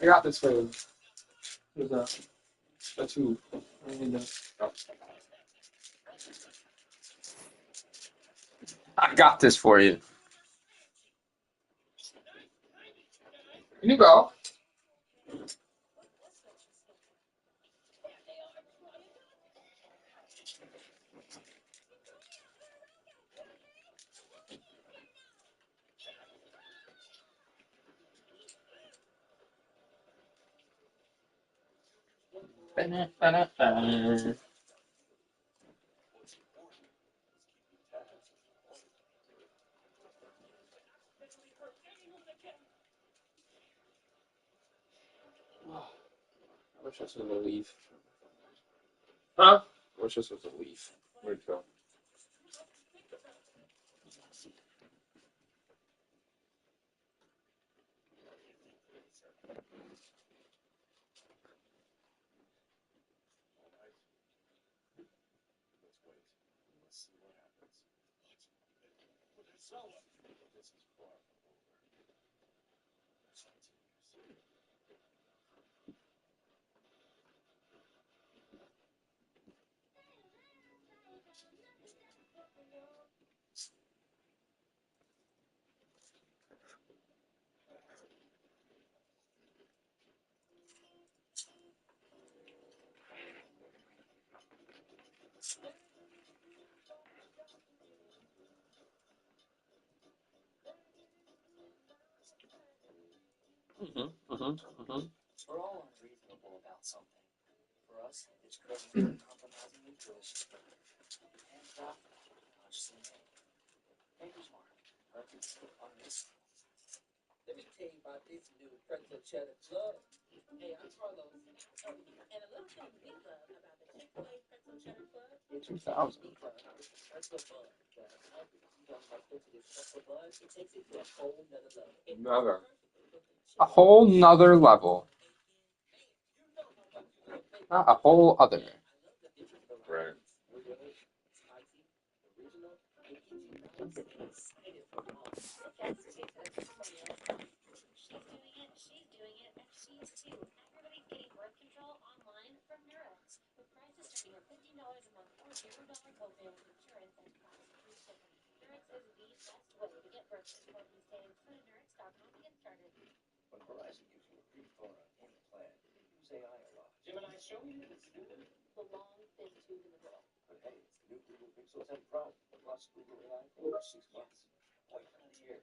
I got this for you. There's a tube. I need to- I got this for you. Can you go? I wish this was a leaf. Huh? I wish this was a leaf. Where'd it go? We're all unreasonable about something. For us, it's creating compromising intuition. Hands up, consciously made. Maker's mark. Purpose on this. Let me tell you about this new pretzel cheddar club. Hey, I'm Carlos. And a little thing we love about the Chick-fil-A Pretzel Cheddar Club It's 2000. pretzel bun. You know, like this pretzel bun, it takes it to a whole nother level. Another. A whole nother level. Not a whole other. Right. She's doing it, and she's too. Everybody's getting birth control online from Nurex, with prices starting at $15 a month or $0 copay with insurance and class-free shipping. Nurex is the best way to get birth control these days. Go to Nurex.com to get started. When Verizon gives you a free phone on any plan, you use AI a lot. Gemini, show me the stupid, the long, thin tube in the middle. But hey, it's the new Google Pixel 10 Pro, plus Google AI for over 6 months. Wait another year.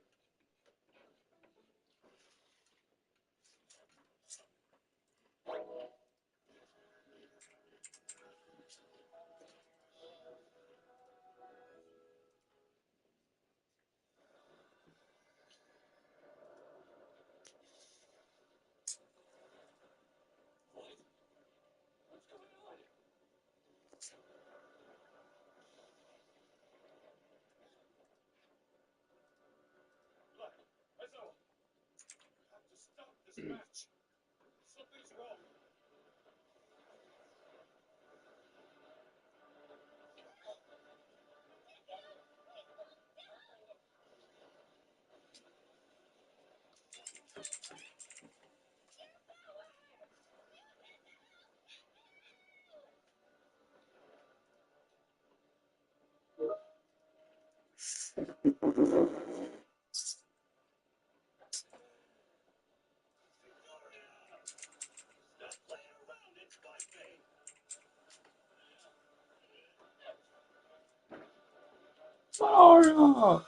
Florida.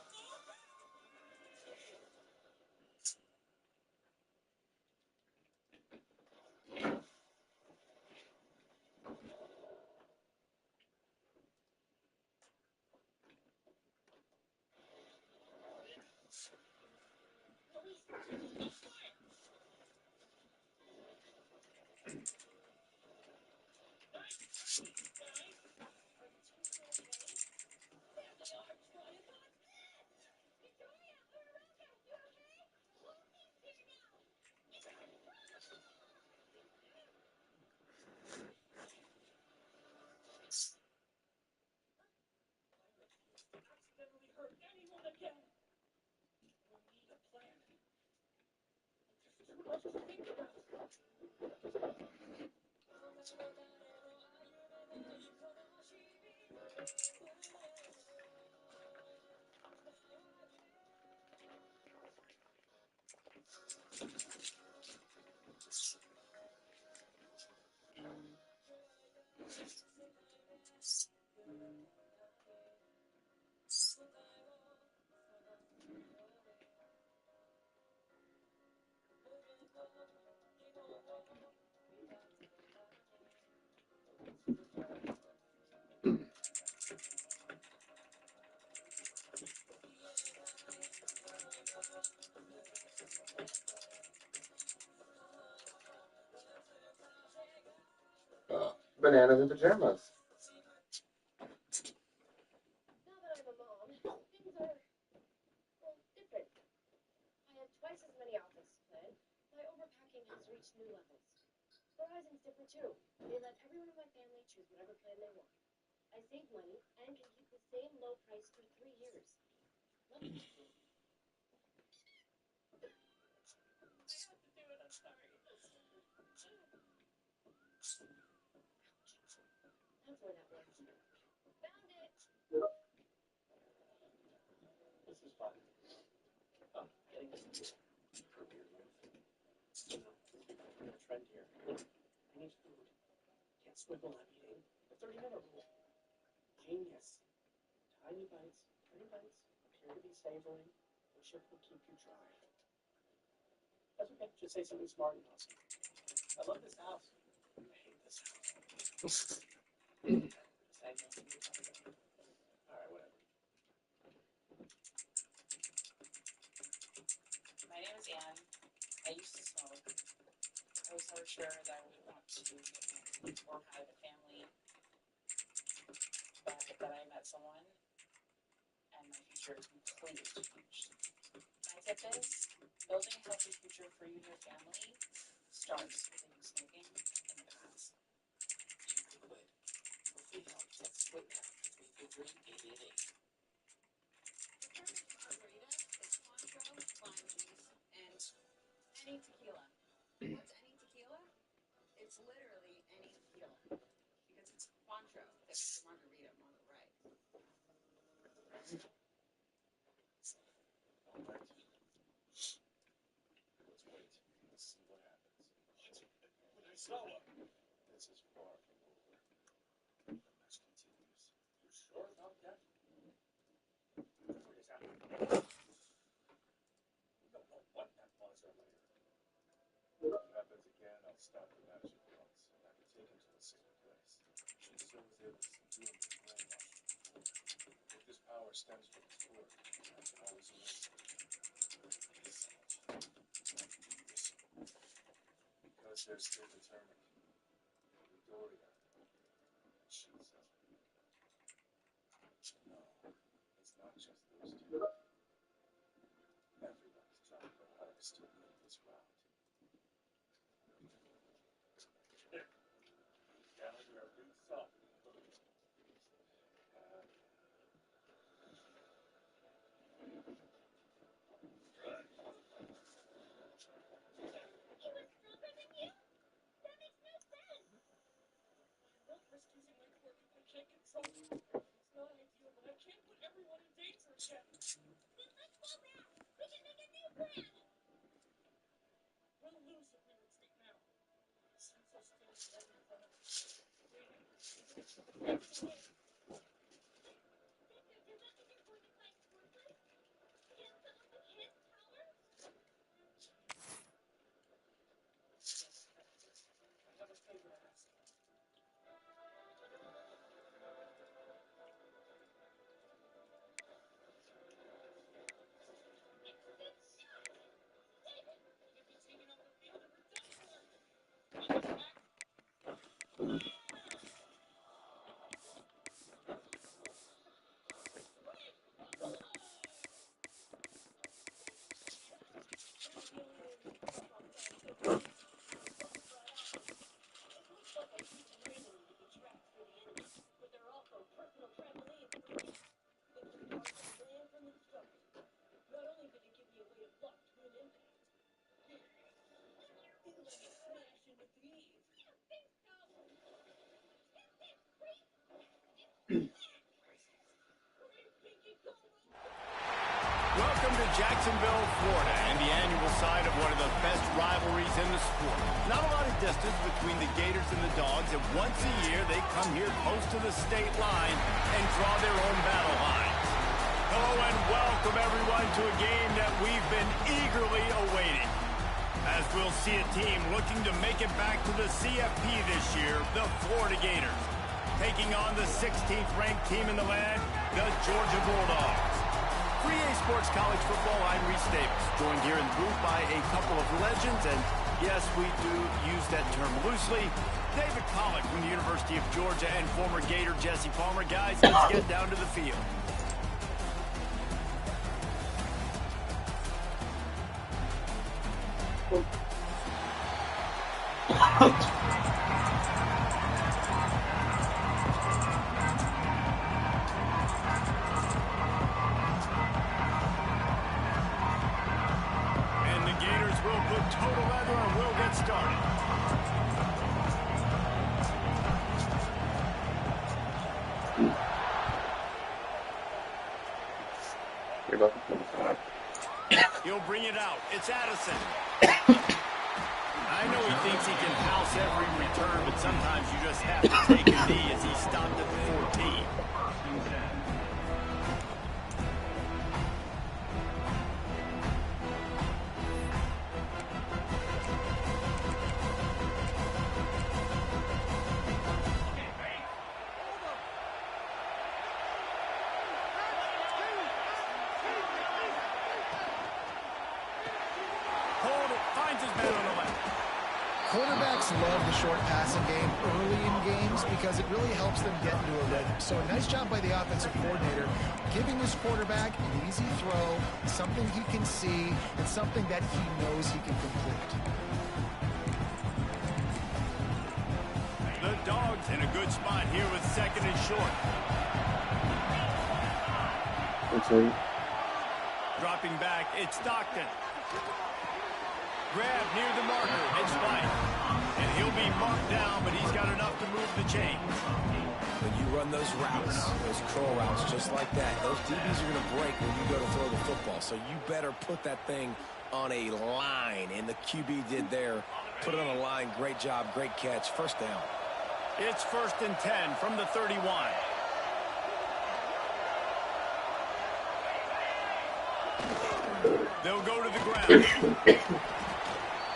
Bananas in pajamas. Now that I'm a mom, things are, well, different. I have twice as many outfits to plan. My overpacking has reached new levels. Verizon's different too. They let everyone in my family choose whatever plan they want. I save money and can keep the same low price for 3 years. Love it. That's where that was. Found it. This is fun. Getting this for beer here. A trend here. I need food. Can't squibble I'm eating. The 30-minute rule. Genius. Tiny bites appear to be savoring, but chip will keep you dry. That's okay. Just say something smart and awesome. I love this house. I hate this house. Alright, whatever. My name is Anne. I used to smoke. I was never sure that I would want to get married or have a family, but that I met someone and my future completely changed. My tip is, building a healthy future for you and your family starts with leaving smoking in the past. You can quit. For free help, text quit now to 333-888. The perfect margarita is Cointreau, lime juice, and any tequila. What's any tequila? It's literally any tequila. Because it's Cointreau that makes the margarita right. Alright. Let's wait and see what happens. But I saw one. This is far from over. The match continues. You sure about that? What is happening? We don't know what that was earlier. If it happens again, I'll stop the match at once. I can take him to a safe place. Shinso was able to subdue him with brainwashing. If this power stems from his work, I can always erase it. Because they're still determined. Midoriya and Shinso. No, it's not just those two. Everyone's trying their hardest to win this round. Gallagher, a big soft. Not risk using my quirk if I can't control you. It's not ideal, but I can't put everyone in danger again. Then let's fall back. We can make a new plan. We'll lose if we retreat now. Shinso stands right in front of us, waiting. It's away. Victor, does that mean you're going to fight Scorpion? Kill someone with his powers? Yes, I have a favor to ask. We're gonna be taking on the field and we're done for. On your track. Welcome to Jacksonville, Florida, and the annual site of one of the best rivalries in the sport. Not a lot of distance between the Gators and the Dogs, and once a year they come here close to the state line and draw their own battle lines. Hello and welcome everyone to a game that we've been eagerly awaiting. As we'll see a team looking to make it back to the CFP this year, the Florida Gators, taking on the 16th ranked team in the land, the Georgia Bulldogs. 3A Sports College Football, I'm Reese Davis, joined here in the booth by a couple of legends, and yes, we do use that term loosely. David Pollack from the University of Georgia and former Gator Jesse Palmer. Guys, let's get down to the field. Total leather and we'll get started. You're welcome. He'll bring it out. It's Addison. I know he thinks he can house every return, but sometimes you just have to take a knee as he stopped at the 14. Quarterbacks love the short passing game early in games because it really helps them get into a rhythm. So a nice job by the offensive coordinator giving his quarterback an easy throw, something he can see, and something that he knows he can complete. The Dogs in a good spot here with second and short. Okay. Dropping back, it's Stockton. Grab near the marker, it's White. And he'll be marked down, but he's got enough to move the chains. When you run those routes, those curl routes just like that, those DBs are going to break when you go to throw the football. So you better put that thing on a line. And the QB did there. Put it on a line. Great job. Great catch. First down. It's 1st and 10 from the 31. They'll go to the ground.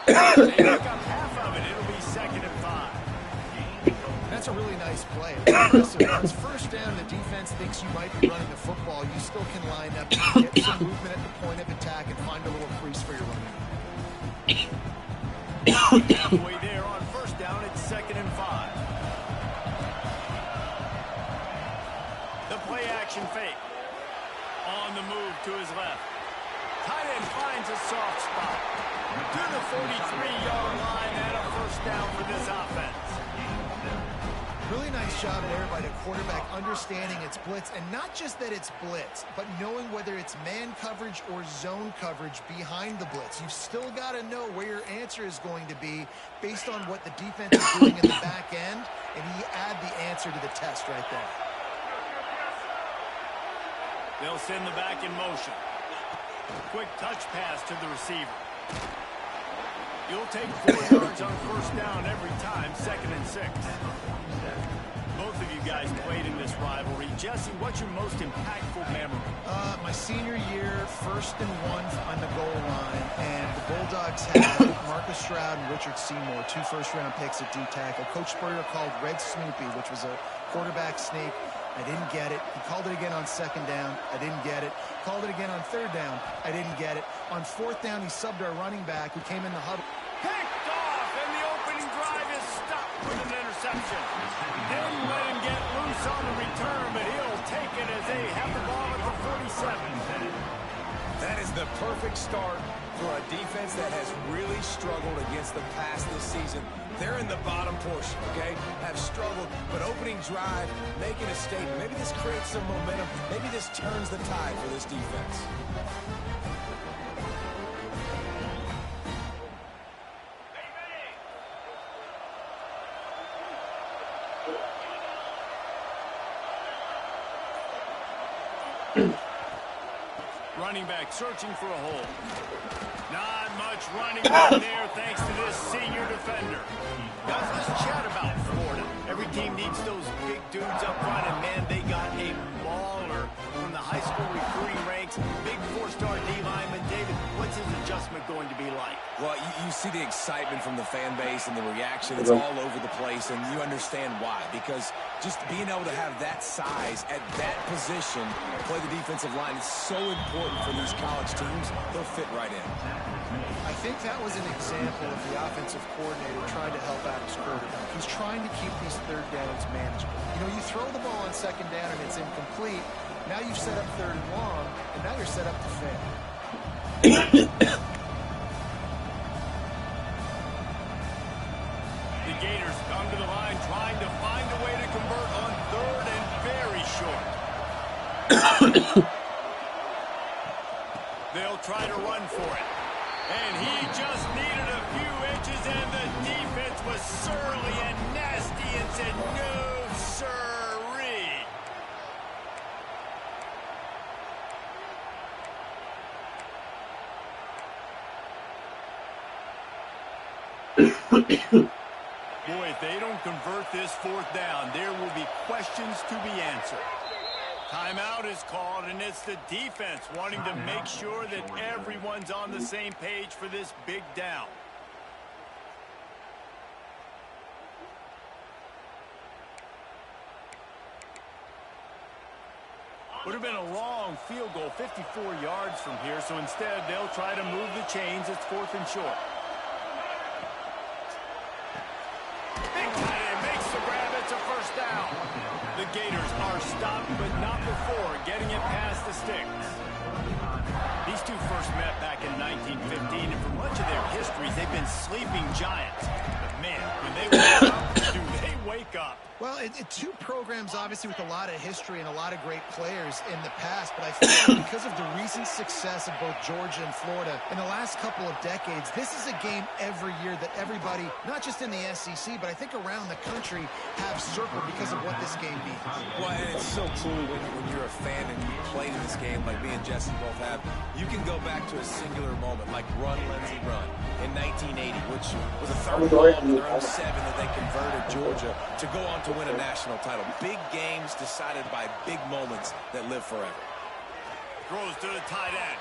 They pick up half of it. It'll be 2nd and 5. That's a really nice play. Impressive. Once first down, the defense thinks you might be running the football. You still can line up, get some movement at the point of attack, and find a little crease for your running. Halfway there on 1st down, it's 2nd and 5. The play action fake. On the move to his left. Tight end finds a soft spot. To the 43-yard line and a 1st down for this offense. Really nice job there by the quarterback understanding it's blitz, and not just that it's blitz, but knowing whether it's man coverage or zone coverage behind the blitz. You've still got to know where your answer is going to be based on what the defense is doing in the back end, and you add the answer to the test right there. They'll send the back in motion. Quick touch pass to the receiver. You'll take 4 yards on 1st down every time, 2nd and 6. Both of you guys played in this rivalry. Jesse, what's your most impactful memory? My senior year, 1st and 1 on the goal line, and the Bulldogs had Marcus Stroud and Richard Seymour, 2 first-round picks at D-tackle. Coach Spurrier called Red Snoopy, which was a quarterback sneak. I didn't get it. He called it again on 2nd down. I didn't get it. Called it again on 3rd down. I didn't get it. On 4th down, he subbed our running back who came in the huddle. Picked off, and the opening drive is stopped with an interception. Didn't let him get loose on the return, but he'll take it as they have the ball at the 47. That is the perfect start for a defense that has really struggled against the pass this season. They're in the bottom portion, okay? Have struggled, but opening drive, making a statement. Maybe this creates some momentum. Maybe this turns the tide for this defense. running back searching for a hole. Not much running room there thanks to this senior defender. Guys, let's chat about Florida. Every team needs those big dudes up front, and man, they got a mauler from the high school recruiting ranks. Big four-star D lineman. David, what's his adjustment going to be like? Well, you see the excitement from the fan base and the reaction. It's all over the place, and you understand why. Because just being able to have that size at that position, play the defensive line, is so important for these college teams. They'll fit right in. I think that was an example of the offensive coordinator trying to help out his quarterback. He's trying to keep these third downs manageable. You know, you throw the ball on second down and it's incomplete. Now you've set up third and long, and now you're set up to fail. The Gators come to the line trying to find a way to convert on third and very short. They'll try to run for it. And he just needed a few inches, and the defense was surly and nasty and said, no, sirree. Boy, if they don't convert this fourth down, there will be questions to be answered. Timeout is called, and it's the defense wanting to make sure that everyone's on the same page for this big down. Would have been a long field goal, 54 yards from here, so instead they'll try to move the chains. It's fourth and short. Big tight end makes the grab. It's a first down. The Gators are stopped, but not before getting it past the sticks. These two first met back in 1915, and for much of their histories, they've been sleeping giants. But man, when they wake up, do they wake up? Well, two programs, obviously, with a lot of history and a lot of great players in the past, but I feel like because of the recent success of both Georgia and Florida in the last couple of decades, this is a game every year that everybody, not just in the SEC, but I think around the country, have circled because of what this game means. Well, and it's so cool when you're a fan and you played in this game like me and Jesse both have. You can go back to a singular moment like Run, Lindsey, Run in 1980, which was a third goal in their own 7 that they converted Georgia to go on to win a national title. Big games decided by big moments that live forever. Throws to the tight end.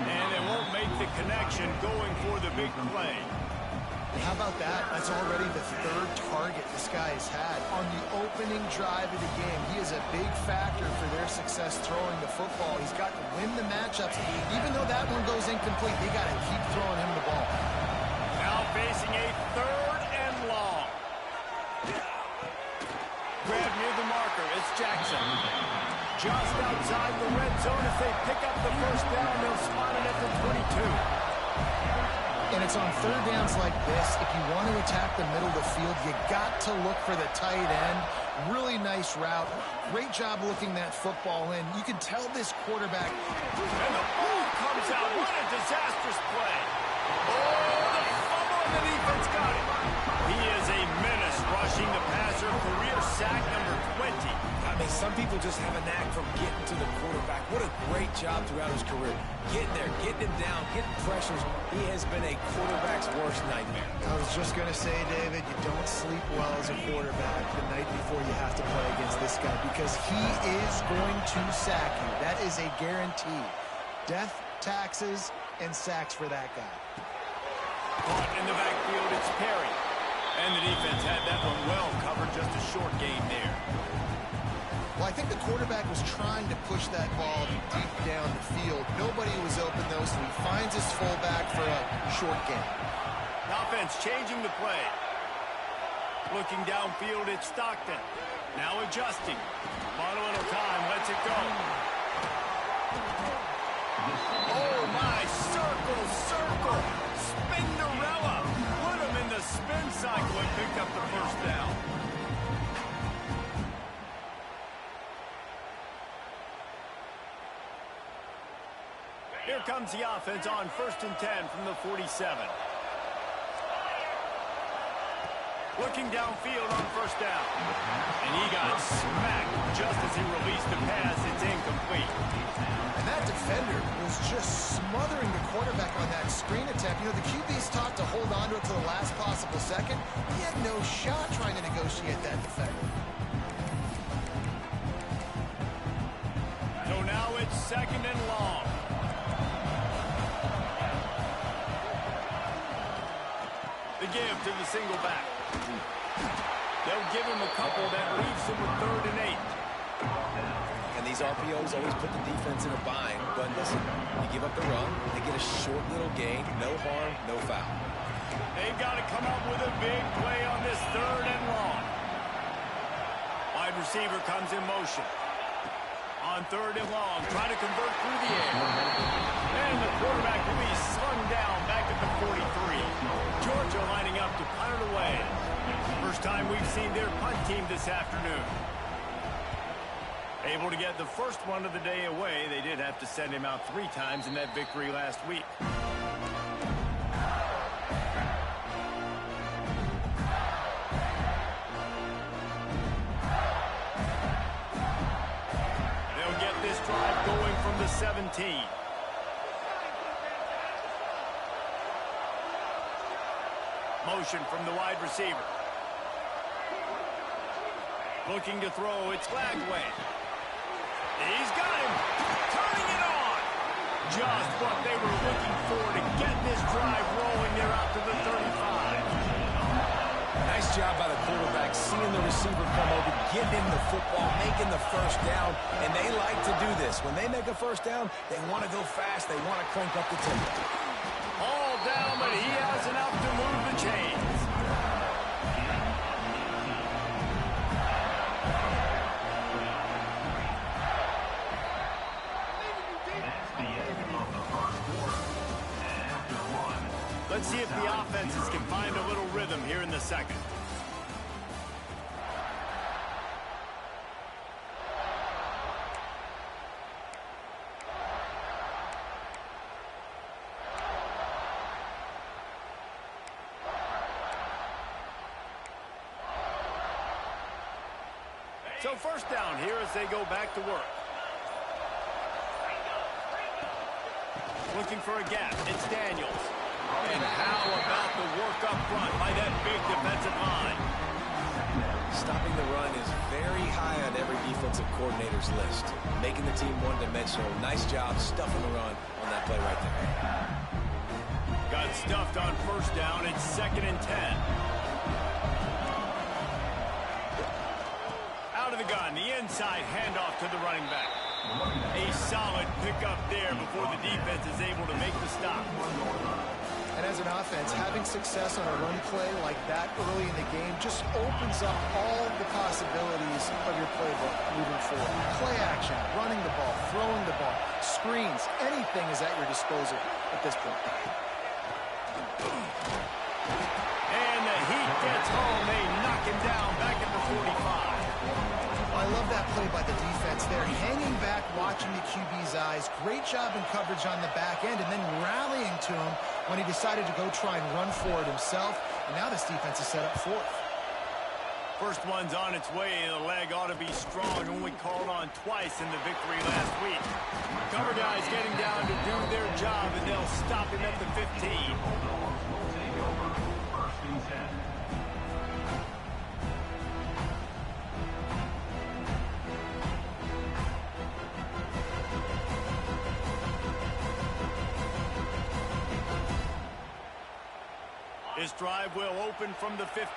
And they won't make the connection going for the big play. How about that? That's already the third target this guy has had on the opening drive of the game. He is a big factor for their success throwing the football. He's got to win the matchups. Even though that one goes incomplete, they got to keep throwing him the ball. Now facing a third and long. Grab near the marker. It's Jackson. Just outside the red zone. If they pick up the first down, they'll spot it at the 22. And it's on third downs like this. If you want to attack the middle of the field, you got to look for the tight end. Really nice route. Great job looking that football in. You can tell this quarterback. And the ball comes out. What a disastrous play. Oh, the fumble, and the defense got it. He is a menace rushing the passer. Career sack number 20. I mean, some people just have a knack from getting to the quarterback. What a great job throughout his career. Getting there, getting him down, getting pressures. He has been a quarterback's worst nightmare. I was just going to say, David, you don't sleep well as a quarterback the night before you have to play against this guy because he is going to sack you. That is a guarantee. Death, taxes, and sacks for that guy. Caught in the backfield, it's Perry. And the defense had that one well covered, just a short gain there. Well, I think the quarterback was trying to push that ball deep down the field. Nobody was open, though, so he finds his fullback for a short gain. Offense changing the play. Looking downfield, it's Stockton. Now adjusting. Bought a little time, lets it go. Oh, my, circle, circle. Spinderella. Put him in the spin cycle and picked up the first down. Here comes the offense on 1st and 10 from the 47. Looking downfield on first down. And he got smacked just as he released the pass. It's incomplete. And that defender was just smothering the quarterback on that screen attempt. You know, the QB's taught to hold on to it to the last possible second. He had no shot trying to negotiate that defender. So now it's 2nd and long. The give to the single back. They'll give him a couple that leaves him with 3rd and 8. And these RPOs always put the defense in a bind. But listen, you give up the run, they get a short little gain, no harm, no foul. They've got to come up with a big play on this 3rd and long. Wide receiver comes in motion. On 3rd and long, trying to convert through the air. And the quarterback will be slung down back at the 43. Georgia lining up to punt it away. First time we've seen their punt team this afternoon. Able to get the first one of the day away. They did have to send him out 3 times in that victory last week. They'll get this drive going from the 17. Motion from the wide receiver. Looking to throw, it's Lagway. He's got him. Turning it on. Just what they were looking for to get this drive rolling. They're out to the 35. Nice job by the quarterback, seeing the receiver come over, getting him the football, making the first down, and they like to do this. When they make a first down, they want to go fast. They want to crank up the tempo. All down, but he has enough to move the chains. Let's see if the offenses can find a little rhythm here in the 2nd. So first down here as they go back to work. Looking for a gap. It's Daniels. And how about the work up front by that big defensive line? Stopping the run is very high on every defensive coordinator's list. Making the team one-dimensional. Nice job stuffing the run on that play right there. Got stuffed on first down. It's 2nd and 10. Out of the gun, the inside handoff to the running back. A solid pickup there before the defense is able to make the stop. And as an offense, having success on a run play like that early in the game just opens up all the possibilities of your playbook moving forward. Play action, running the ball, throwing the ball, screens, anything is at your disposal at this point. And the Heat gets home. They knock him down back at the 45. I love that play by the defense there. Hanging back, watching the QB's eyes. Great job in coverage on the back end, and then rallying to him when he decided to go try and run for it himself. And now this defense is set up 4th. First one's on its way. The leg ought to be strong. Only called on twice in the victory last week. Cover guys getting down to do their job, and they'll stop him at the 15. This drive will open from the 15.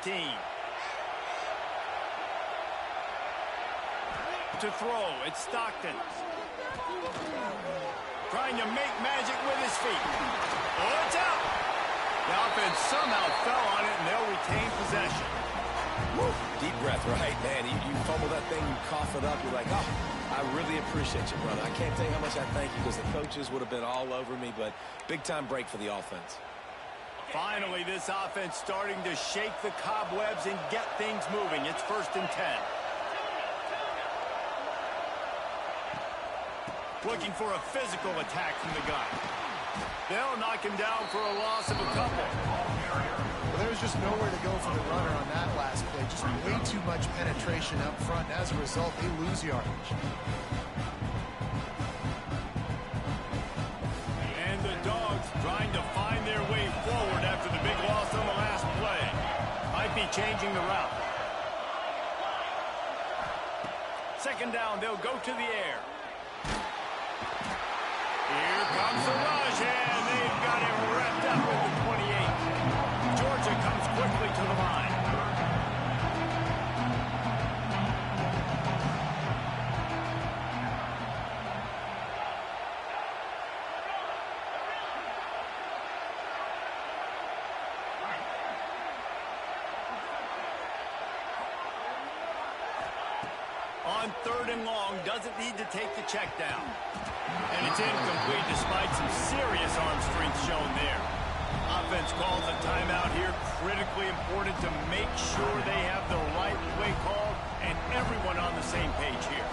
To throw, it's Stockton. Trying to make magic with his feet. Oh, it's out. The offense somehow fell on it, and they'll retain possession. Woo. Deep breath, right, man? You fumble that thing, you cough it up, you're like, oh, I really appreciate you, brother. I can't tell you how much I thank you because the coaches would have been all over me, but big-time break for the offense. Finally, this offense starting to shake the cobwebs and get things moving. It's 1st and 10. Looking for a physical attack from the gun. They'll knock him down for a loss of a couple. Well, was just nowhere to go for the runner on that last play. Just way too much penetration up front. And as a result, they lose yardage. And the Dogs trying to find their way forward after the big loss on the last play. Might be changing the route. Second down, they'll go to the air. Here comes the rush, and they've got him wrapped up at the 28. Georgia comes quickly to the line. On 3rd and long, doesn't need to take the check down. And it's incomplete despite some serious arm strength shown there. Offense calls a timeout here. Critically important to make sure they have the right play call and everyone on the same page here.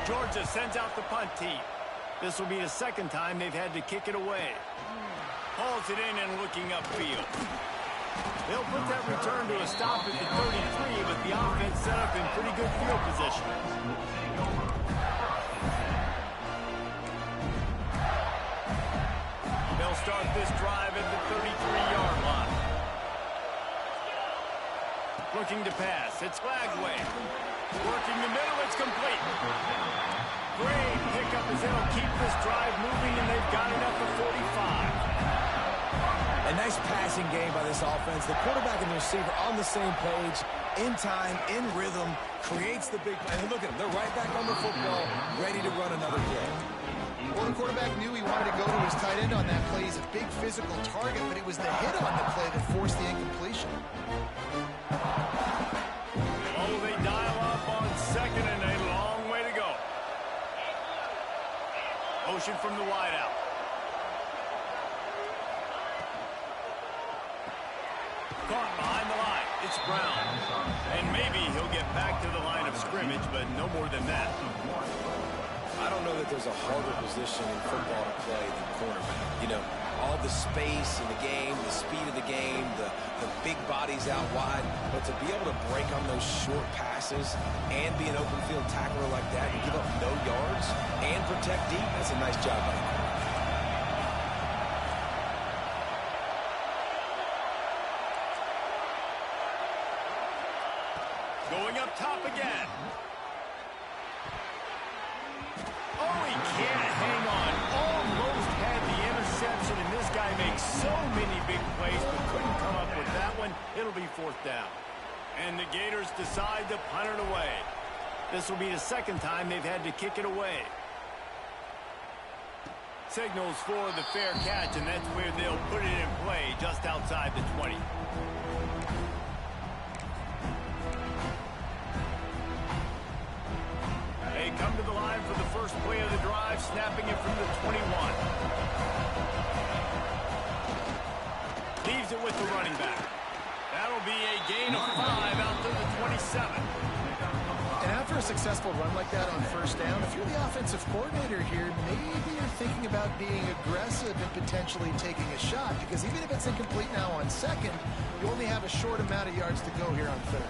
Georgia sends out the punt team. This will be the second time they've had to kick it away. Hauls it in and looking upfield. They'll put that return to a stop at the 33, but the offense set up in pretty good field position. They'll start this drive at the 33-yard line. Looking to pass. It's Lagway. Working the middle. It's complete. Great pickup as they'll keep this drive moving, and they've got it up to 45. A nice passing game by this offense. The quarterback and the receiver on the same page, in time, in rhythm, creates the big play. And look at them. They're right back on the football, ready to run another play. Well, the quarterback knew he wanted to go to his tight end on that play. He's a big physical target, but it was the hit on the play that forced the incompletion. Oh, they dial up on second, and a long way to go. Motion from the wideout. Caught behind the line. It's Brown. And maybe he'll get back to the line of scrimmage, but no more than that. I don't know that there's a harder position in football to play than cornerback. You know, all the space in the game, the speed of the game, the big bodies out wide. But to be able to break on those short passes and be an open field tackler like that and give up no yards and protect deep, that's a nice job by the corner. Going up top again. Oh, he can't hang on. Almost had the interception, and this guy makes so many big plays, but couldn't come up with that one. It'll be 4th down. And the Gators decide to punt it away. This will be the second time they've had to kick it away. Signals for the fair catch, and that's where they'll put it in play, just outside the 20. They come to the line for the first play of the drive, snapping it from the 21. Leaves it with the running back. That'll be a gain of 5 out to the 27. And after a successful run like that on 1st down, if you're the offensive coordinator here, maybe you're thinking about being aggressive and potentially taking a shot, because even if it's incomplete now on 2nd, you only have a short amount of yards to go here on 3rd.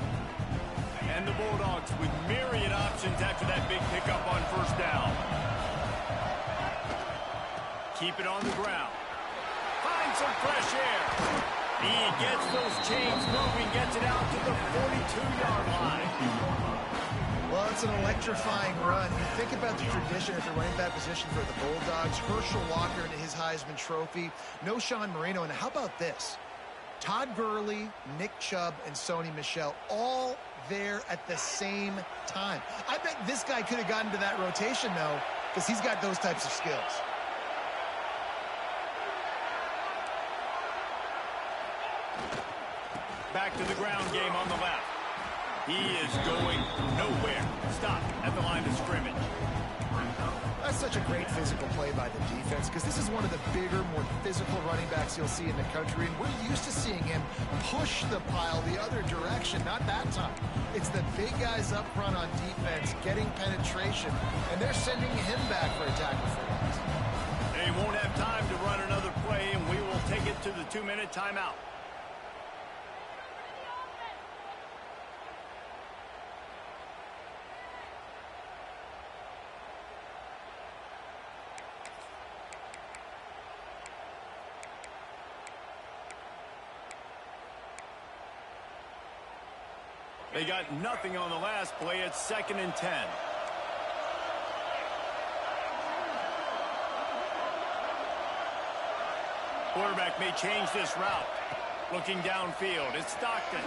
And the Bulldogs with myriad options after that big pickup on 1st down. Keep it on the ground. Find some fresh air. He gets those chains moving, gets it out to the 42-yard line. Well, it's an electrifying run. You think about the tradition at the running back position for the Bulldogs. Herschel Walker and his Heisman Trophy. No Sean Marino. And how about this? Todd Gurley, Nick Chubb, and Sony Michel all there at the same time. I bet this guy could have gotten to that rotation, though, because he's got those types of skills. Back to the ground game on the left. He is going nowhere. Stop at the line of scrimmage. That's such a great physical play by the defense, because this is one of the bigger, more physical running backs you'll see in the country, and we're used to seeing him push the pile the other direction. Not that time. It's the big guys up front on defense getting penetration, and they're sending him back for a tackle for loss. They won't have time to run another play, and we will take it to the 2-minute timeout. They got nothing on the last play. It's 2nd and 10. Quarterback may change this route. Looking downfield, it's Stockton.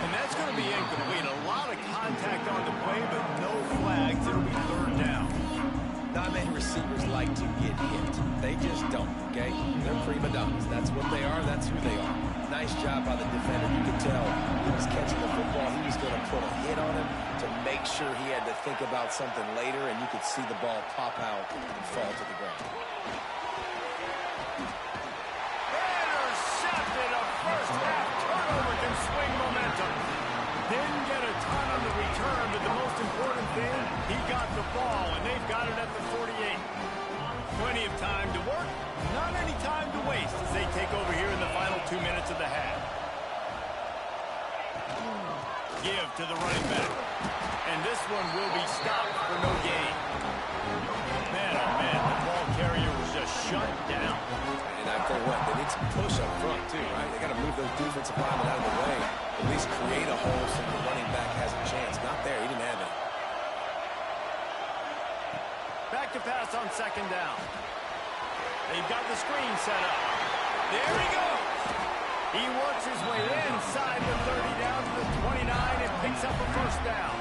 And that's going to be incomplete. A lot of contact on the play, but no flags. It'll be 3rd down. Not many receivers like to get hit. They just don't, okay? They're prima donnas. That's what they are. That's who they are. Nice job by the defender. You could tell he was catching the football. He was going to put a hit on him to make sure he had to think about something later, and you could see the ball pop out and fall to the ground. Intercepted. A first-half turnover can swing momentum. Didn't get a ton on the return, but the most important thing, he got the ball, and they've got it at the 48. Plenty of time to work, not any time to waste as they take over here in the final 2 minutes of the half. Give to the running back. And this one will be stopped for no gain. Man, oh man, the ball carrier was just shut down. And I tell you what, they need some push up front too, right? They got to move those defensive linemen out of the way. At least create a hole so the running back has a chance. Not there. He didn't have it. Back to pass on 2nd down. They've got the screen set up. There he goes. He works his way inside the 30 down to the 29 and picks up a 1st down.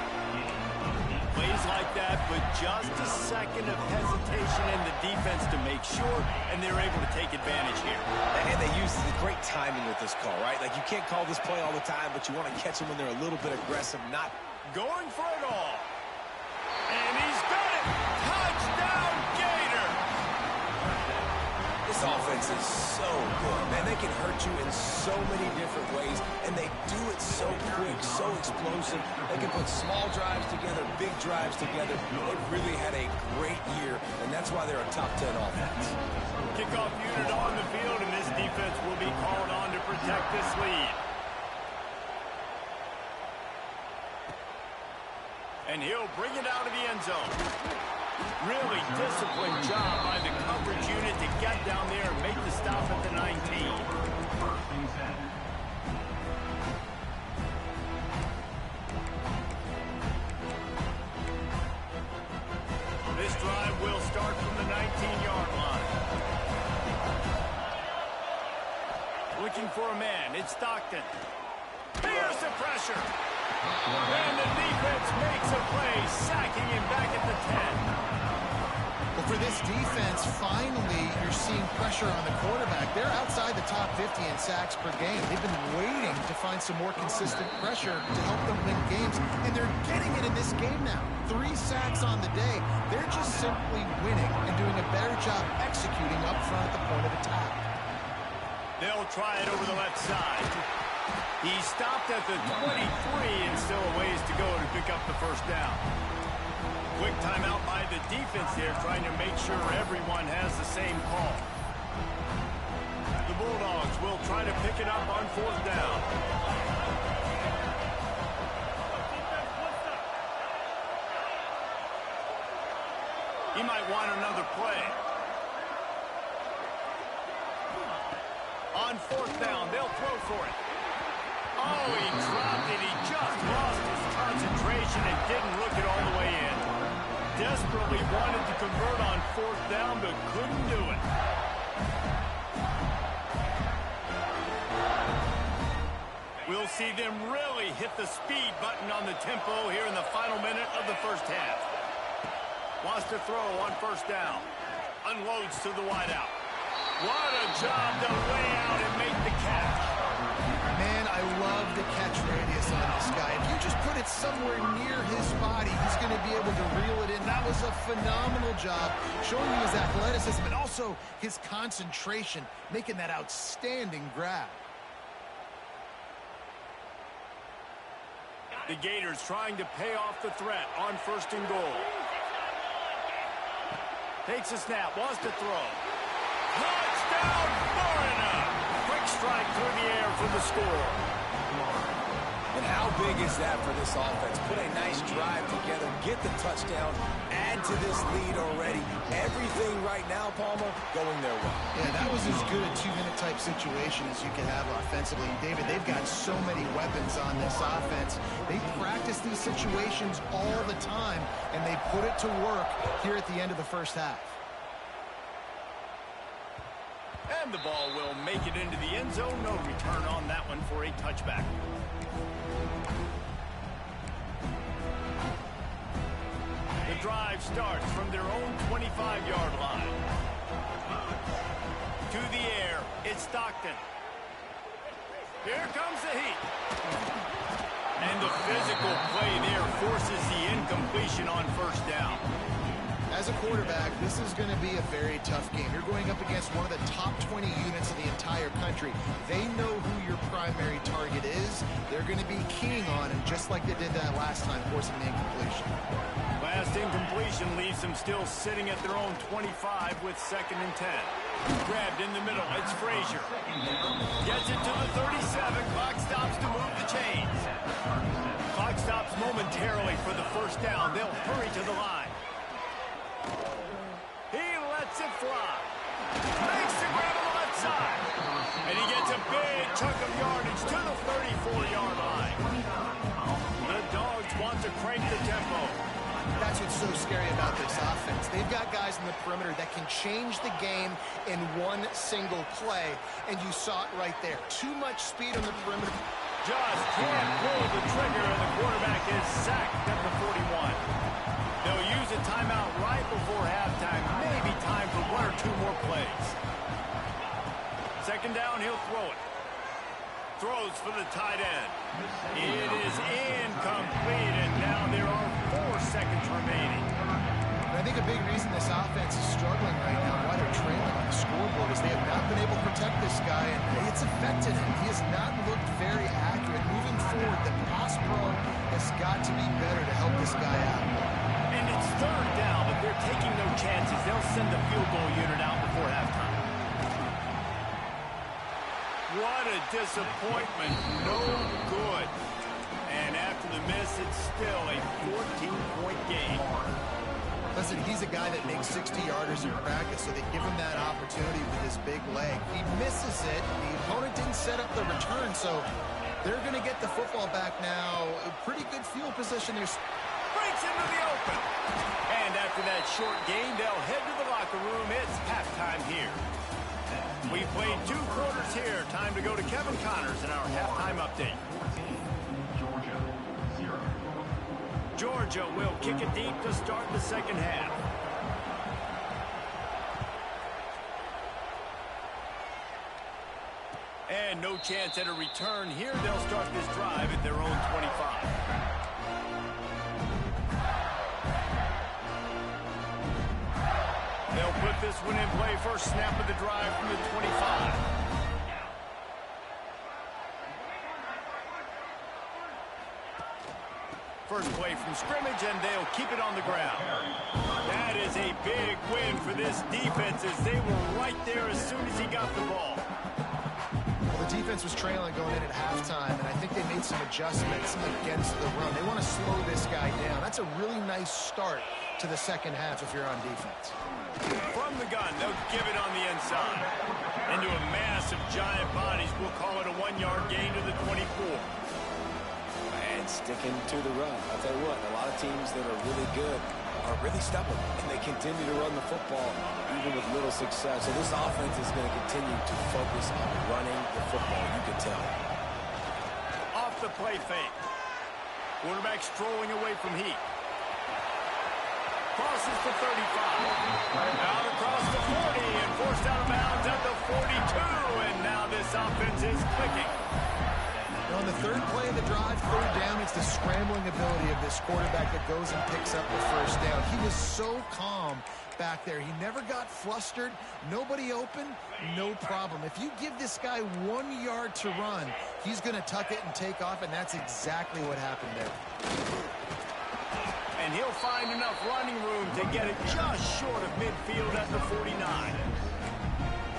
Plays like that, but just a second of hesitation in the defense to make sure, and they're able to take advantage here. And they use the great timing with this call, right? Like, you can't call this play all the time, but you want to catch them when they're a little bit aggressive, not going for it all. And he's got it. Touchdown, Gator. This offense is so good, man. They can hurt you in so many different ways, and they do it so quick, so explosive. They can put small drives together, big drives together. They've really had a great year, and that's why they're a top 10 offense. Kickoff unit on the field, and this defense will be called on to protect this lead. And he'll bring it out of the end zone. Really disciplined job by the coverage unit to get down there and make the stop at the 19. This drive will start from the 19-yard line. Looking for a man, it's Stockton. Here's the pressure. And the defense makes a play, sacking him back at the 10. Well, for this defense, finally, you're seeing pressure on the quarterback. They're outside the top 50 in sacks per game. They've been waiting to find some more consistent pressure to help them win games, and they're getting it in this game now. 3 sacks on the day. They're just simply winning and doing a better job executing up front at the point of attack. They'll try it over the left side. He stopped at the 23 and still a ways to go to pick up the 1st down. Quick timeout by the defense there, trying to make sure everyone has the same call. The Bulldogs will try to pick it up on 4th down. He might want another play. On 4th down, they'll throw for it. Oh, he dropped it. He just lost his concentration and didn't look it all the way in. Desperately wanted to convert on 4th down, but couldn't do it. We'll see them really hit the speed button on the tempo here in the final minute of the 1st half. Wants to throw on 1st down. Unloads to the wideout. What a job to lay out and make the catch. Man, I love the catch radius on this guy. If you just put it somewhere near his body, he's going to be able to reel it in. That was a phenomenal job, showing you his athleticism and also his concentration, making that outstanding grab. The Gators trying to pay off the threat on 1st and goal. Takes a snap, wants to throw. Touchdown, Florida! Quick strike through the air for the score. And how big is that for this offense? Put a nice drive together, get the touchdown, add to this lead already. Everything right now, Palmer, going their way. Yeah, that was as good a two-minute type situation as you could have offensively. And David, they've got so many weapons on this offense. They practice these situations all the time, and they put it to work here at the end of the first half. And the ball will make it into the end zone. No return on that one for a touchback. The drive starts from their own 25-yard line. To the air, it's Stockton. Here comes the heat. And the physical play there forces the incompletion on first down. As a quarterback, this is going to be a very tough game. You're going up against one of the top 20 units in the entire country. They know who your primary target is. They're going to be keying on him, just like they did that last time, forcing the incompletion. Last incompletion leaves them still sitting at their own 25 with 2nd and 10. Grabbed in the middle, it's Frazier. Gets it to the 37, clock stops to move the chains. Clock stops momentarily for the first down. They'll hurry to the line. He lets it fly. Makes the grab on the left side. And he gets a big chunk of yardage to the 34-yard line. The Dogs want to crank the tempo. That's what's so scary about this offense. They've got guys in the perimeter that can change the game in one single play, and you saw it right there. Too much speed on the perimeter. Just can't pull the trigger, and the quarterback is sacked at the 41. They'll use a timeout right before halftime. Maybe time for 1 or 2 more plays. 2nd down, he'll throw it. Throws for the tight end. It is incomplete, and now there are 4 seconds remaining. And I think a big reason this offense is struggling right now, why they're trailing on the scoreboard, is they have not been able to protect this guy, and it's affected him. He has not looked very accurate. Moving forward, the pass pro has got to be better to help this guy out. And it's 3rd down, but they're taking no chances. They'll send the field goal unit out before halftime. What a disappointment. No good. And after the miss, it's still a 14-point game. Listen, he's a guy that makes 60-yarders in practice, so they give him that opportunity with his big leg. He misses it. The opponent didn't set up the return, so they're going to get the football back now. A pretty good field position. There's Breaks into the open. And after that short gain, they'll head to the locker room. It's halftime here. We played 2 quarters here. Time to go to Kevin Connors in our halftime update. Georgia will kick it deep to start the 2nd half. And no chance at a return here. They'll start this drive at their own 25. They'll put this one in play. First snap of the drive from the 25. First play from scrimmage, and they'll keep it on the ground. That is a big win for this defense, as they were right there as soon as he got the ball. Well, the defense was trailing going in at halftime, and I think they made some adjustments against the run. They want to slow this guy down. That's a really nice start to the 2nd half if you're on defense. From the gun, they'll give it on the inside. Into a mass of giant bodies. We'll call it a 1-yard gain to the 24. And sticking to the run. I'll tell you what, a lot of teams that are really good are really stubborn, and they continue to run the football even with little success. So this offense is going to continue to focus on running the football, you can tell. Off the play fake. Quarterback strolling away from Heat. Crosses the 35. Out across the 40 and forced out of bounds at the 42. And now this offense is clicking. On the 3rd play of the drive, 3rd down, it's the scrambling ability of this quarterback that goes and picks up the first down. He was so calm back there. He never got flustered. Nobody open, no problem. If you give this guy 1 yard to run, he's going to tuck it and take off, and that's exactly what happened there. And he'll find enough running room to get it just short of midfield at the 49.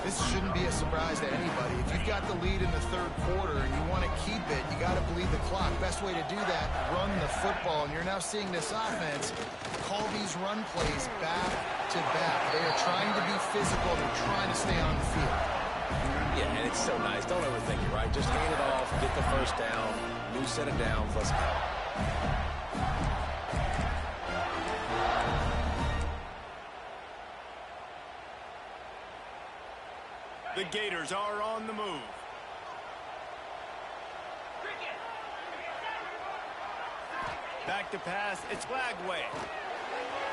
This shouldn't be a surprise to anybody. If you've got the lead in the third quarter and you want to keep it, you got to bleed the clock. Best way to do that, run the football. And you're now seeing this offense call these run plays back to back. They are trying to be physical. They're trying to stay on the field. Yeah, and it's so nice. Don't overthink it, right? Just hand it off, get the first down, new set of downs, let's go. The Gators are on the move. Back to pass, it's Lagway.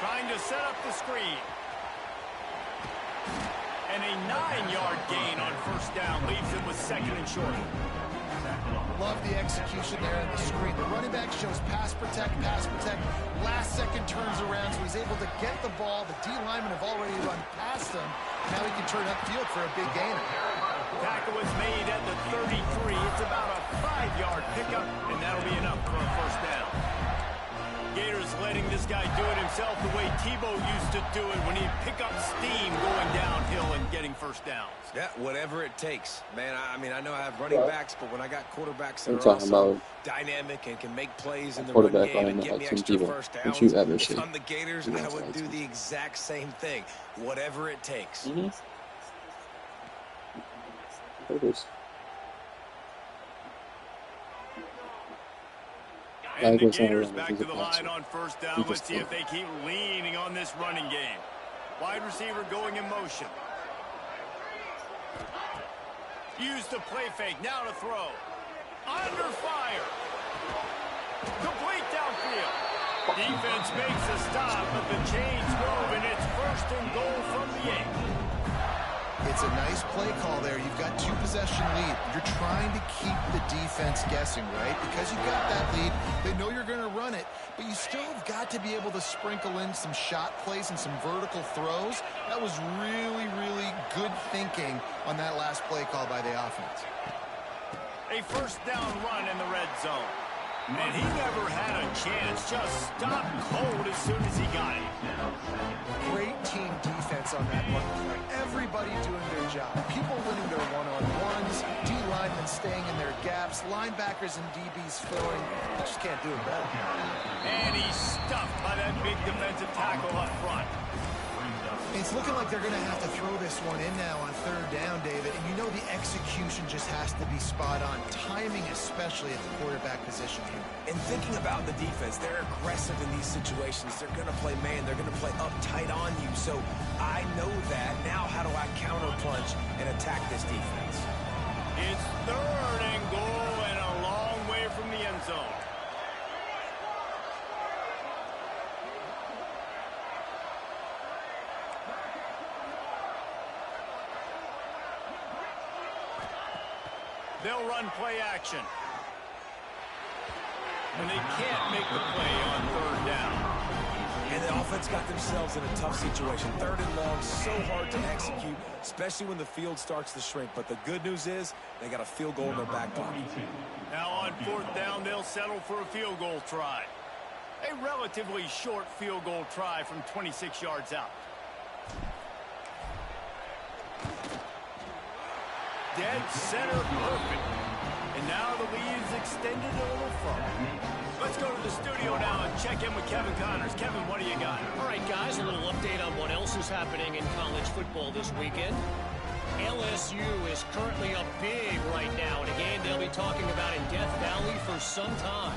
Trying to set up the screen. And a 9-yard gain on first down leaves him with second and short. Love the execution there on the screen. The running back shows pass protect, pass protect. Last second turns around, so he's able to get the ball. The D linemen have already run past him. Now he can turn upfield for a big gainer. Tackle was made at the 33. It's about a 5-yard pickup, and that'll be enough for a first down. Gators letting this guy do it himself the way Tebow used to do it when he'd pick up steam going downhill and getting first downs. Yeah, whatever it takes. Man, I mean, I know I have running backs, but when I got quarterbacks that I'm are talking also about dynamic and can make plays in the quarterback run game line and that get me like some extra people first and downs, shoot at their if shit. I'm the Gators, Yeah, I would that's do nice. the exact same thing. Whatever it takes. Mm-hmm. Burgers. And the Lagway's not Gators around, back he's to a the passer. line on first He down. just Let's see if they keep leaning on this running game. Wide receiver going in motion. Use the play fake. Now to throw. Under fire. Complete downfield. Defense makes a stop, but the chains move, and it's first and goal from the 8. It's a nice play call there. You've got 2-possession lead. You're trying to keep the defense guessing, right? Because you've got that lead, they know you're going to run it, but you still have got to be able to sprinkle in some shot plays and some vertical throws. That was really, really good thinking on that last play call by the offense. A first down run in the red zone. And he never had a chance. Just stopped cold as soon as he got it. Great team defense on that one. Everybody doing their job. People winning their one-on-ones, D linemen staying in their gaps, linebackers and DBs filling. You just can't do it better. And he's stuffed by that big defensive tackle up front. It's looking like they're going to have to throw this one in now on third down, David. And you know the execution just has to be spot on. Timing, especially at the quarterback position here. And thinking about the defense, they're aggressive in these situations. They're going to play man. They're going to play uptight on you. So I know that. Now how do I counterpunch and attack this defense? It's third and goal and a long way from the end zone. They'll run play action. And they can't make the play on third down. And the offense got themselves in a tough situation. Third and long, so hard to execute, especially when the field starts to shrink. But the good news is they got a field goal in their back pocket. Now on fourth down, they'll settle for a field goal try. A relatively short field goal try from 26 yards out. Dead center perfect. And now the lead is extended a little further. Let's go to the studio now and check in with Kevin Connors. Kevin, what do you got? All right, guys, a little update on what else is happening in college football this weekend. LSU is currently up big right now in a game they'll be talking about in Death Valley for some time.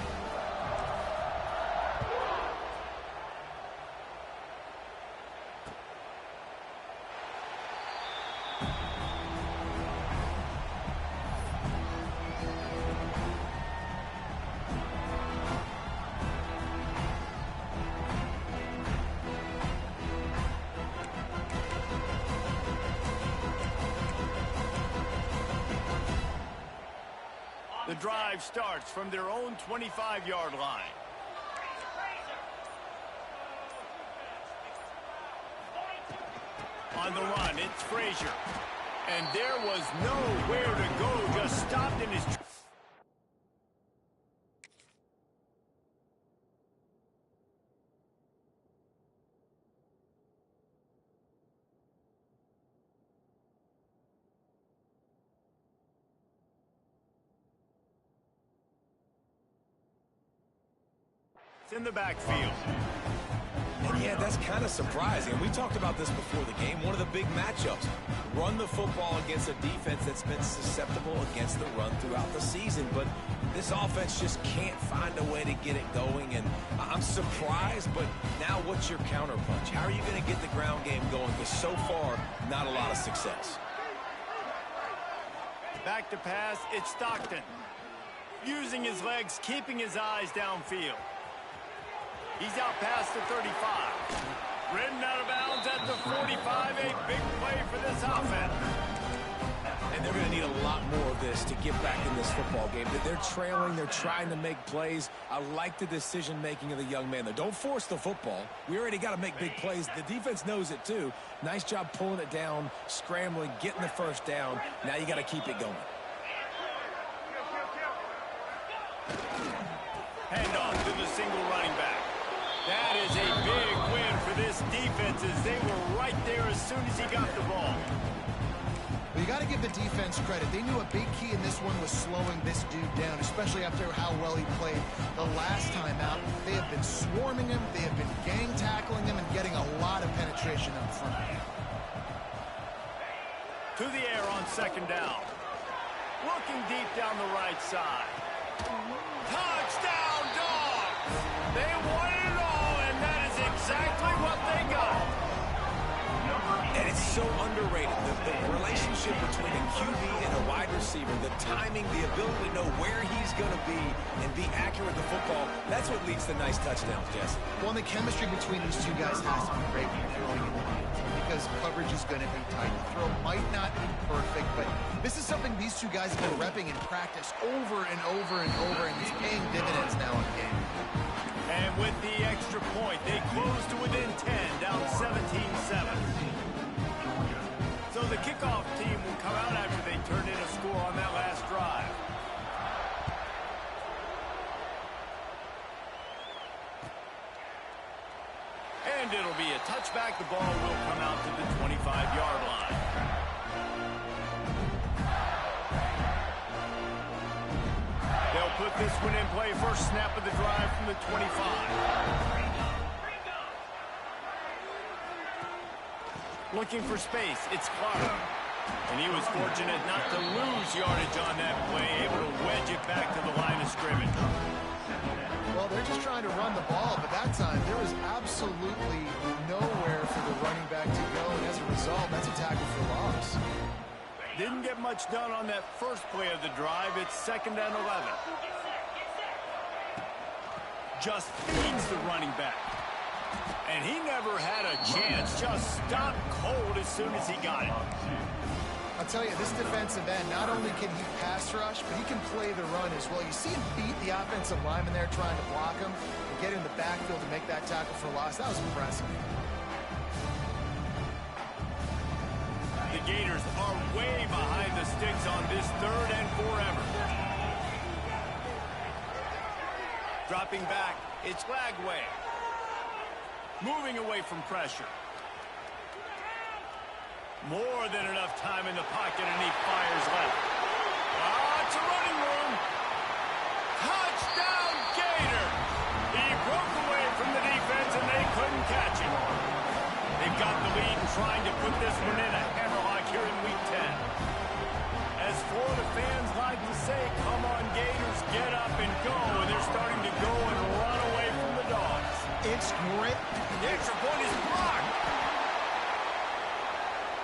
The drive starts from their own 25-yard line. On the run, it's Frazier. And there was nowhere to go, just stopped in his... It's in the backfield. And yeah, that's kind of surprising. And we talked about this before the game. One of the big matchups. Run the football against a defense that's been susceptible against the run throughout the season. But this offense just can't find a way to get it going. And I'm surprised, but now what's your counterpunch? How are you going to get the ground game going? Because so far, not a lot of success. Back to pass, it's Stockton. Using his legs, keeping his eyes downfield. He's out past the 35. Ridden out of bounds at the 45. A big play for this offense. And they're going to need a lot more of this to get back in this football game. They're trailing. They're trying to make plays. I like the decision-making of the young man, though. Don't force the football. We already got to make big plays. The defense knows it, too. Nice job pulling it down, scrambling, getting the first down. Now you got to keep it going. Handoff to the single running back. That is a big win for this defense as they were right there as soon as he got the ball. Well, you got to give the defense credit. They knew a big key in this one was slowing this dude down, especially after how well he played the last time out. They have been swarming him. They have been gang tackling him and getting a lot of penetration up front. To the air on second down. Looking deep down the right side. Touchdown, Dogs! They won it all, and that is exactly what they got. And it's so underrated. The relationship between a QB and a wide receiver, the timing, the ability to know where he's going to be and be accurate with the football, that's what leads to nice touchdowns, Jesse. Well, and the chemistry between these two guys has to be great when you're throwing in the game because coverage is going to be tight. The throw might not be perfect, but this is something these two guys have been repping in practice over and over and over, and it's paying dividends now in the game. And with the extra point, they close to within 10, down 17-7. So the kickoff team will come out after they turn in a score on that last drive. And it'll be a touchback. The ball will come out to the 25-yard line. They'll put this one in play. First snap of the drive from the 25. Looking for space, it's Clark. And he was fortunate not to lose yardage on that play, able to wedge it back to the line of scrimmage. Well, they're just trying to run the ball, but that time there was absolutely nowhere for the running back to go, and as a result, that's a tackle for loss. Didn't get much done on that first play of the drive. It's 2nd and 11. Just feeds the running back. And he never had a chance. Just stopped cold as soon as he got it. I'll tell you, this defensive end, not only can he pass rush, but he can play the run as well. You see him beat the offensive lineman there trying to block him and get in the backfield to make that tackle for loss. That was impressive. The Gators are way behind the sticks on this 3rd and forever. Dropping back, it's Lagway. Moving away from pressure. More than enough time in the pocket, and he fires left. It's a running room. Touchdown, Gator! He broke away from the defense, and they couldn't catch him. They've got the lead and trying to put this one in a hammerlock here in Week 10. As Florida fans like to say, come on, Gators, get up and go. And they're starting to go and run away from the Dogs. It's great. The extra point is blocked.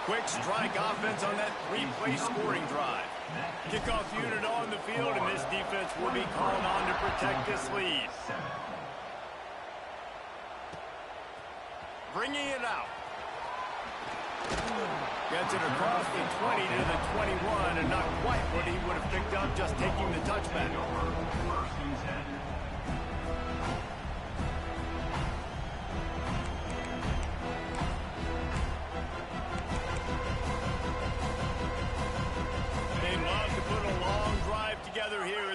Quick strike offense on that 3-play scoring drive. Kickoff unit on the field, and this defense will be called on to protect this lead. Bringing it out. Gets it across the 20 to the 21, and not quite what he would have picked up just taking the touchback.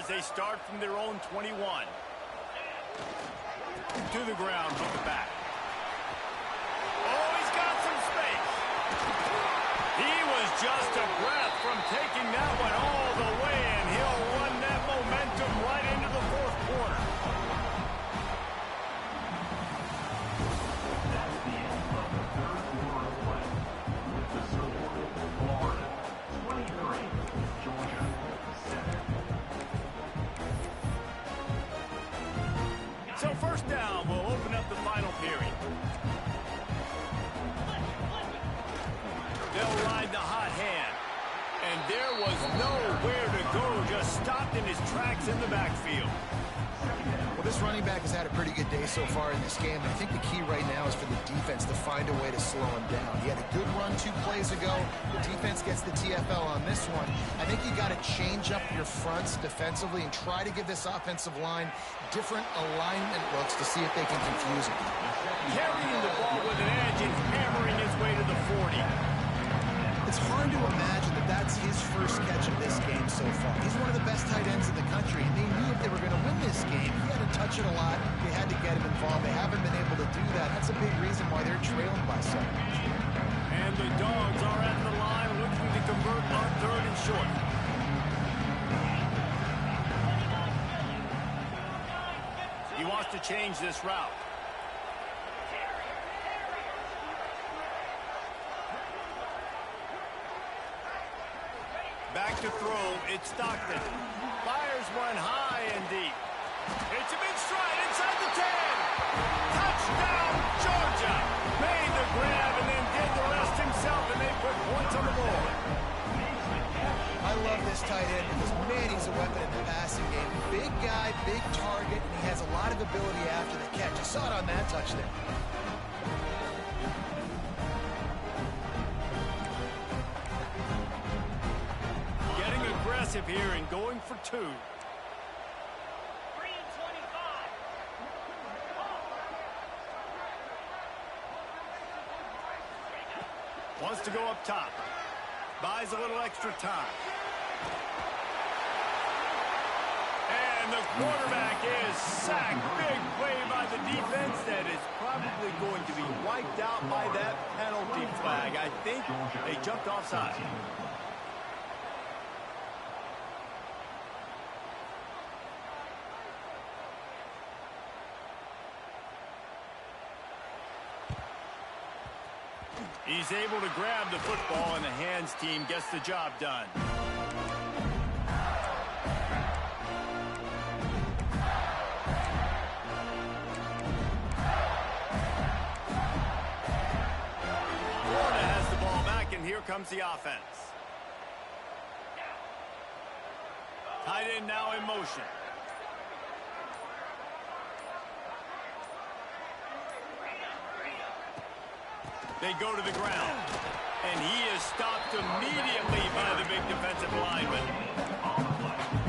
They start from their own 21. To the ground with the back. Oh, he's got some space. He was just a breath from taking that one all the way, and he'll run that momentum right into the 4th quarter. down will open up the final period. They'll ride the hot hand. And there was nowhere to go, just stopped in his tracks in the backfield. Well, this running back has had a pretty good day so far in this game. I think the key right now is for the defense to find a way to slow him down. He had a good run 2 plays ago. The defense gets the TFL on this one. I think you got to change up your fronts defensively and try to give this offensive line different alignment looks to see if they can confuse him. Carrying the ball with an edge and hammering his way to the 40. It's hard to imagine that that's his first catch of this game so far. He's one of the best tight ends in the country, and they knew if they were going to win this game, he had to touch it a lot. They had to get him involved. They haven't been able to do that. That's a big reason why they're trailing by so much. And the Dogs are at the line looking to convert on 3rd and short. He wants to change this route. Back to throw, it's Stockton. Fires one high and deep. It's him in stride inside the 10. Touchdown, Georgia. Made the grab and then did the rest himself, and they put points on the board. I love this tight end because, man, he's a weapon in the passing game. Big guy, big target, and he has a lot of ability after the catch. You saw it on that touchdown. Here and going for 2. Wants to go up top. Buys a little extra time. And the quarterback is sacked. Big play by the defense that is probably going to be wiped out by that penalty flag. I think they jumped offside. He's able to grab the football, and the hands team gets the job done. Florida has the ball back, and here comes the offense. Tight end now in motion. They go to the ground, and he is stopped immediately by the big defensive lineman.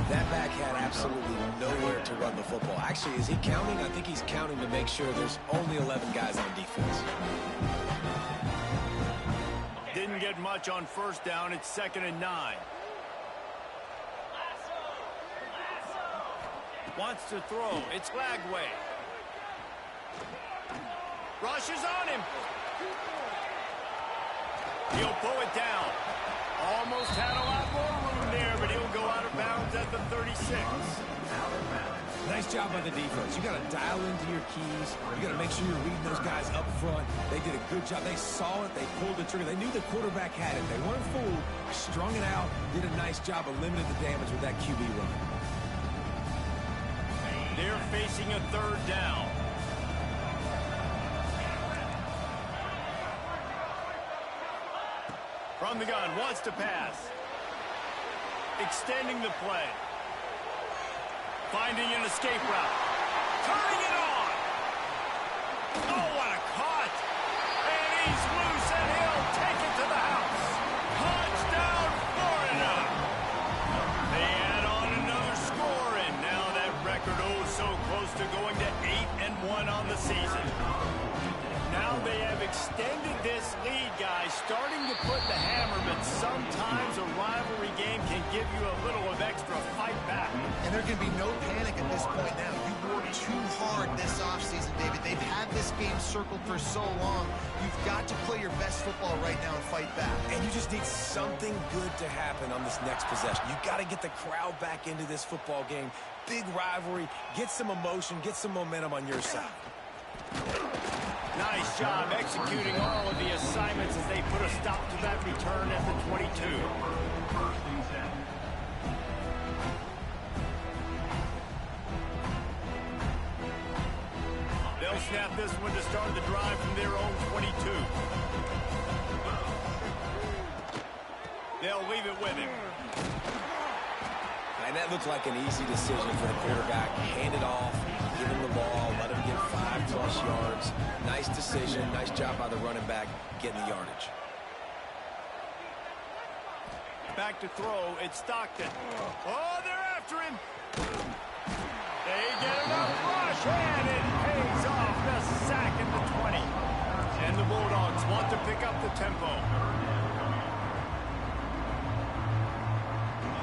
That back had absolutely nowhere to run the football. Actually, is he counting? I think he's counting to make sure there's only 11 guys on defense. Didn't get much on 1st down. It's 2nd and 9. Wants to throw. It's Lagway. Rushes on him. He'll pull it down. Almost had a lot more room there, but he'll go out of bounds at the 36. Nice job by the defense. You got to dial into your keys. You got to make sure you're reading those guys up front. They did a good job. They saw it. They pulled the trigger. They knew the quarterback had it. They weren't fooled. Strung it out. Did a nice job of limiting the damage with that QB run. They're facing a 3rd down. From the gun, wants to pass. Extending the play. Finding an escape route. Turning it on. Oh, what a caught. And he's loose, and he'll take it to the house. Touchdown, Florida. They add on another score, and now that record so close to going to 8-1 on the season. Now they have extended this lead, guys, starting to put the hammer, but sometimes a rivalry game can give you a little of extra fight back. And there can be no panic at this point now. You worked too hard this offseason, David. They've had this game circled for so long. You've got to play your best football right now and fight back. And you just need something good to happen on this next possession. You got to get the crowd back into this football game. Big rivalry. Get some emotion. Get some momentum on your side. Nice job executing all of the assignments as they put a stop to that return at the 22. snap this one to start the drive from their own 22. They'll leave it with him. And that looked like an easy decision for the quarterback. Hand it off, give him the ball, let him get 5+ yards. Nice decision. Nice job by the running back getting the yardage. Back to throw. It's Stockton. Oh, they're after him. They get enough rush, and it pays off. The sack at the 20. And the Bulldogs want to pick up the tempo.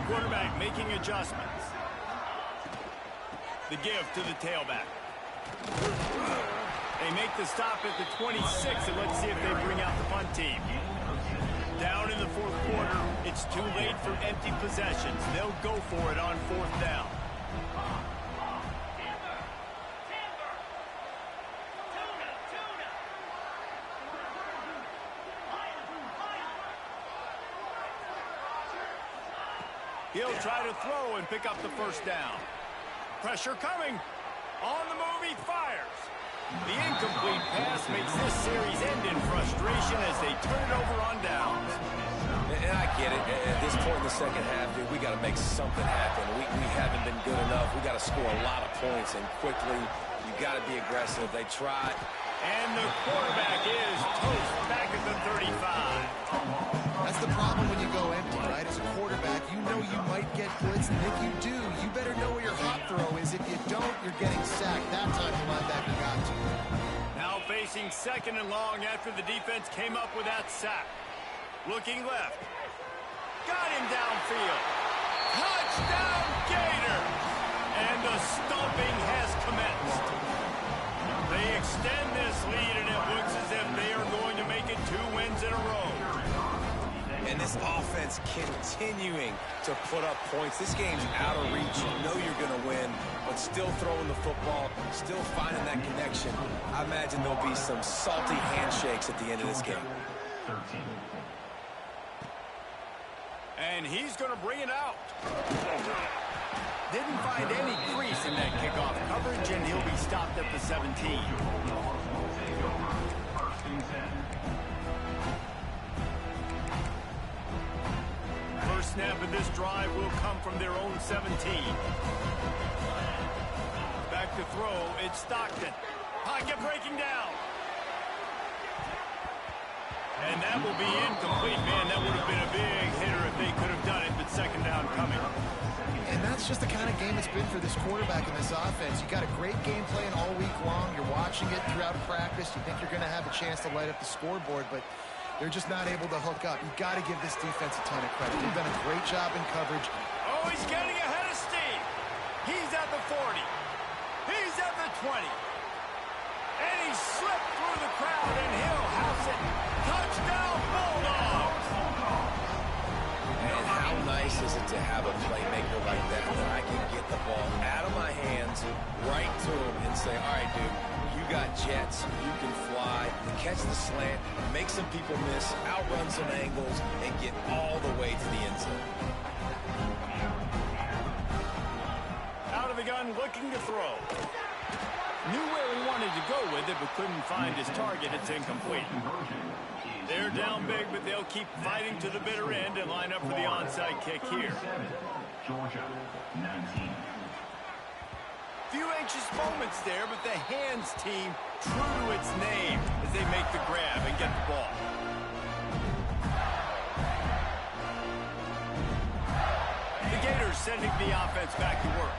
Quarterback making adjustments. The give to the tailback. They make the stop at the 26, and let's see if they bring out the punt team. Down in the fourth quarter, it's too late for empty possessions. They'll go for it on fourth down. He'll try to throw and pick up the first down. Pressure coming. On the move, he fires. The incomplete pass makes this series end in frustration as they turn it over on downs. And I get it. At this point in the second half, dude, we got to make something happen. We haven't been good enough. We got to score a lot of points, and quickly. You got to be aggressive. They tried. And the quarterback is toast back at the 35. That's the problem when you go empty, right? As a quarterback, you know you might get blitzed, and if you do, you better know where your hot throw is. If you don't, you're getting sacked. That time the linebacker got to. Now facing second and long after the defense came up with that sack. Looking left. Got him downfield. Touchdown, Gators! And the stomping has commenced. They extend this lead, and it looks as if they are going to make it 2 wins in a row. And this offense continuing to put up points. This game's out of reach. You know you're going to win, but still throwing the football, still finding that connection. I imagine there'll be some salty handshakes at the end of this game. And he's going to bring it out. Didn't find any crease in that kickoff coverage, and he'll be stopped at the 17. First snap of this drive will come from their own 17. Back to throw, it's Stockton. Pocket breaking down. And that will be incomplete. Man, that would have been a big hitter if they could have done it, but second down coming. And that's just the kind of game it's been for this quarterback and this offense. You got a great game plan all week long. You're watching it throughout practice. You think you're going to have a chance to light up the scoreboard, but they're just not able to hook up. You've got to give this defense a ton of credit. They've done a great job in coverage. Oh, he's getting ahead of steam. He's at the 40. He's at the 20. And he slipped through the crowd, and he'll house it. Touchdown, Bulldogs! And how nice is it to have a playmaker like that I can get the ball out of my hands, right to him, and say, all right, dude, you got jets, you can fly, catch the slant, make some people miss, outrun some angles, and get all the way to the end zone. Out of the gun, looking to throw. Knew where he wanted to go with it, but couldn't find his target. It's incomplete. They're down big, but they'll keep fighting to the bitter end and line up for the onside kick here. Georgia, 19. Few anxious moments there, but the hands team true to its name as they make the grab and get the ball. The Gators sending the offense back to work.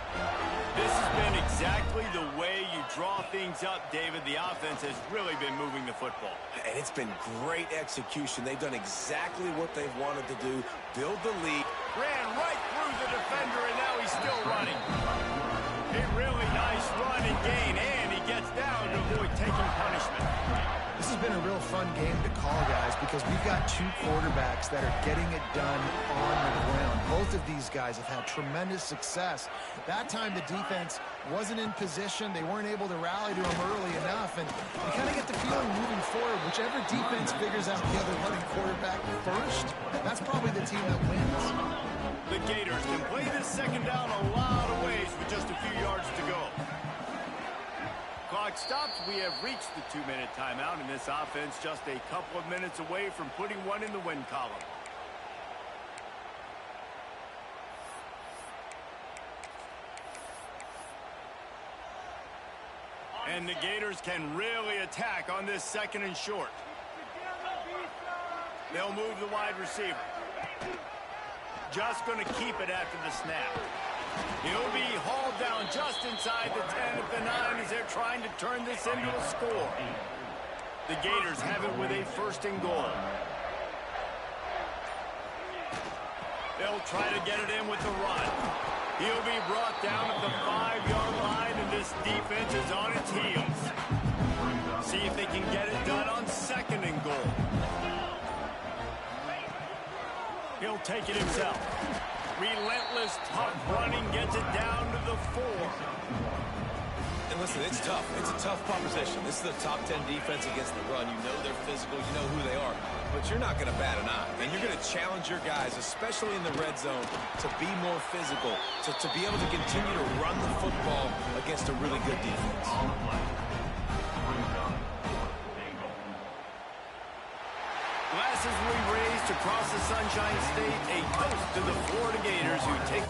This has been exactly the way you draw things up, David. The offense has really been moving the football. And it's been great execution. They've done exactly what they've wanted to do, build the lead. Ran right through the defender, and now he's still running. A really nice run and gain, and he gets down to avoid taking punishment. This has been a real fun game to call, guys, because we've got two quarterbacks that are getting it done on the ground. Both of these guys have had tremendous success. That time the defense wasn't in position. They weren't able to rally to him early enough, and you kind of get the feeling moving forward, whichever defense figures out the other running quarterback first, that's probably the team that wins. The Gators can play this second down a lot of ways with just a few yards to go. Clock stops. We have reached the 2-minute timeout, and this offense just a couple of minutes away from putting one in the win column. And the Gators can really attack on this 2nd and short. They'll move the wide receiver. Just going to keep it after the snap. He'll be hauled down just inside the 10 at the 9 as they're trying to turn this into a score. The Gators have it with a 1st and goal. They'll try to get it in with the run. He'll be brought down at the 5-yard line, and this defense is on its heels. See if they can get it done on 2nd and goal. He'll take it himself. Relentless, tough running, gets it down to the 4. And listen, it's tough. It's a tough proposition. This is the top 10 defense against the run. You know they're physical. You know who they are. But you're not going to bat an eye. And you're going to challenge your guys, especially in the red zone, to be more physical, to be able to continue to run the football against a really good defense. Glasses will be raised across the Sunshine State, a toast to the Florida Gators who take